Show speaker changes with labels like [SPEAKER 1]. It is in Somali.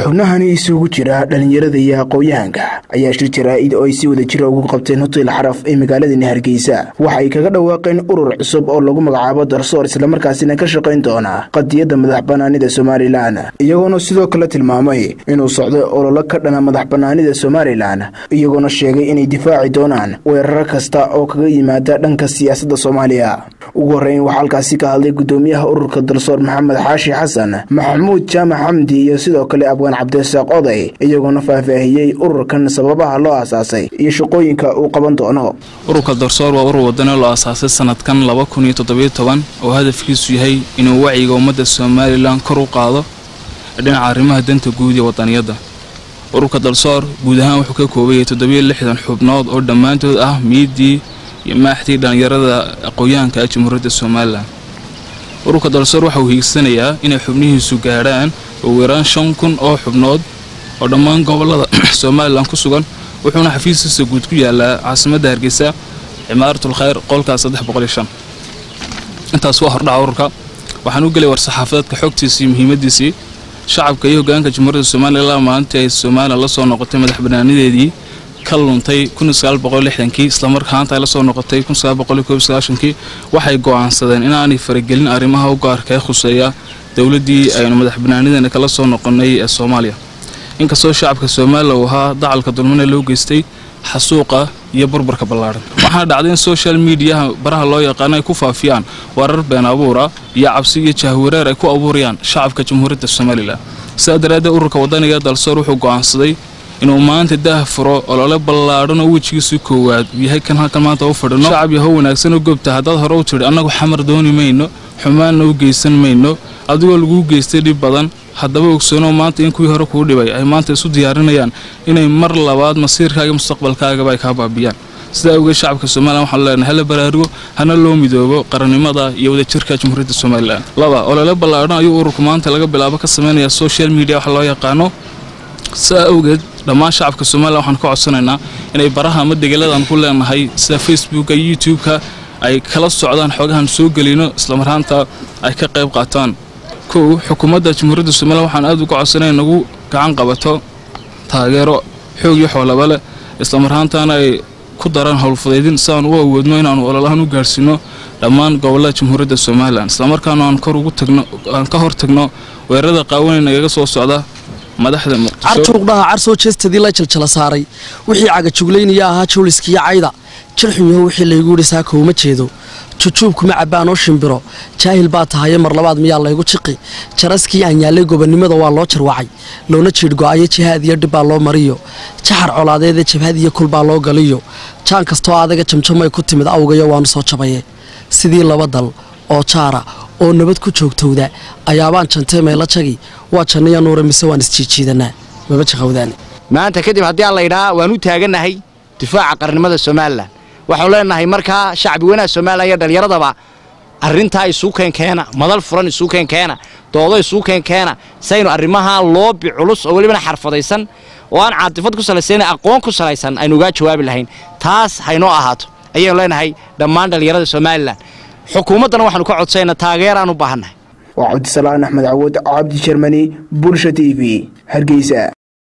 [SPEAKER 1] xubnahani isugu jira dhalinyarada iyo aqoonyahanka ayaa shir jaraa'id oo ay si wada jir ugu qabteen hotel Xaraf ee magaalada Hargeysa waxay kaga dhawaaqeen urur cusub oo lagu magacaabo Darsoor isla markaasina ka shaqeyn doona qadiyada madaxbannaanida Soomaaliland iyagoona sidoo kale tilmaamay inuu socdo olole ka dhana madaxbannaanida Soomaaliland iyagoona sheegay inay difaaci doonaan weerar kasta oo kaga yimaada dhanka siyaasadda Soomaaliya ugu horeyn waxa halkaasi ka hadlay gudoomiyaha ururka Darsoor Maxamed Xaashi Xasan Maxamuud Jaamac Xamdi iyo sidoo kale Abwaan Cabdisaaq Oday iyagoona faahfaahiyay ururkan sababaha loo aasaasay iyo shaqooyinka uu qaban doono
[SPEAKER 2] ururka Darsoor waa urur wadani loo aasaasay sanadkan 2017 oo hadafkiisu yahay inuu wacyiga ummadda Soomaaliland kor u qaado dhinaca arrimaha danta guud ee wadaniyada ururka Darsoor guud ahaan wuxuu ka kooban yahay 760 xubnood oo dhamaantood ah miidii iyo maaxtii dhalinyarada aqoonyahanka ee Jamhuuriyadda Soomaaliland ururka Darsoor waxa uu hiigsanayaa inay xubnihiisu gaaraan ugu yaraan 5,000 oo xubnood oo dhammaan gobolada Soomaaliland ku sugan wuxuuna xafiiskiisa guud ku yaalaa caasimadda Hargeysa Imaaratul Khayr qolka 305 intaas waa hordhaca ururka waxaan u galay war saxaafadeedka xogtiisa iyo muhiimadiisa shacabka iyo hoggaanka Jamhuuriyadda Soomaaliland maalintii ay Soomaaliland la soo noqotay madaxbannaanideedii ka luntay 1960 isla markaana ay la soo noqotay 1990 waxay go'aansadeen inaanay faragelin arrimaha u gaarka ah khuseeya dawladdii aynu madaxbannaanideena kala soo noqonay ee Soomaaliya inkastoo shacabka Soomaaliland uu ahaa dacalka dulmana loo geystay xasuuqa iyo burburka ballaaran waxaa dhacday in social media baraha loo yaqaan ay ku faafiyaan warar been abuur ah iyo cabsi iyo jahwareer ay ku abuurayaan shacabka Jamhuuriyadda Soomaaliland saadaraada ururka wadaniga Darsoor wuxuu go'aansaday inuu maanta daahfuro olole ballaaran oo wajigiisu koowaad yahay kan halkan maanta u fadhino shacab yahow wanaagsan oo goobta hadad hore u tiri anagu xamar dooni mayno xumaan u geysan mayno adigoo lagu geystay dib badan haddaba ogsoono maanta in kuwii hore ku dhibay ay maanta isu diyaarinayaan inay mar labaad masiirkaaga mustaqbalkaaga ay ka baabiyaan sida uga shacabka Soomaaliland waxaan leenahay hal baraarugo hana loo midoobo qarannimada iyo wadajirka Jamhuuriyadda Soomaaliland laba olole ballaaran ayuu ururku maanta laga bilaabo ka sameeyaa social media wax loo yaqaano saawgeed dhammaan shacabka Soomaaliland waxaan ka codsanaynaa inay baraha ama deegaaladan ku leenahay sida Facebook iyo YouTube-ka ay kala socdaan xogahan soo galino isla marhaanta ay ka qayb qaataan xukuumadda Jamhuuriyadda Soomaaliland waxaan aad uga codsanaynaa inagu gacan qabato taageero xoog iyo xoolaba leh isla marhaantana ay ku daraan howlfudeydin saan u awoodno inaan ololahan u gaarsiino dhammaan gobolada Jamhuuriyadda Soomaaliland isla markaana aan kor ugu tagno aan ka hortagno weerarada qaawan inaga soo socda madaxda Muqdisho
[SPEAKER 3] artuuqdaha carsoo jeestadii la jalcala saaray wixii caga jugleynaya ahaa juliskiya cayda jirxuyo wixii la igu dhisaa kooma jeedo jujuubku ma cabaan oo shimbiro jaahil baa tahay mar labaad miyaa la igu jiqi jaraskii aan yaalay gobonimada waa loo jarwacay loona jiid go'ay jihaad iyo dhib baa loo mariyo jaxar colaadeed jabhad iyo kul baa loo galiyo jaan kasto adaga jamjamay ku timid awgayo waan soo jabaye sidii laba dal oo jaara oo nabad ku joogtowda ayaabaan jantay meela jagi waa jannaya nuur mise waan isjiijiidanaa maba jaqowdaan
[SPEAKER 4] maanta kadib haddii aan la yiraahdo waan u taaganahay difaaca qarannimada Soomaaliland waxaan leenahay markaa shacbi wanaag Soomaaliland iyo dhalinyarada arrinta isu keenkeena madal furan isu keenkeena doodo isu keenkeena sayno arrimaha loobi culus oo waliba xarfadaysan oo aan caadifad ku salaysan aqoon ku salaysan aynu uga jawaabi lahayn taas hayno ahaato ayaan leenahay dhammaan dhalinyarada Soomaaliland xukuumadana waxaanu ka codsaynaa taageero aan u baahanahay
[SPEAKER 1] waa Cabdisalaan Axmed Awood Cabdi Sharmani Bulsha TV Hargeysa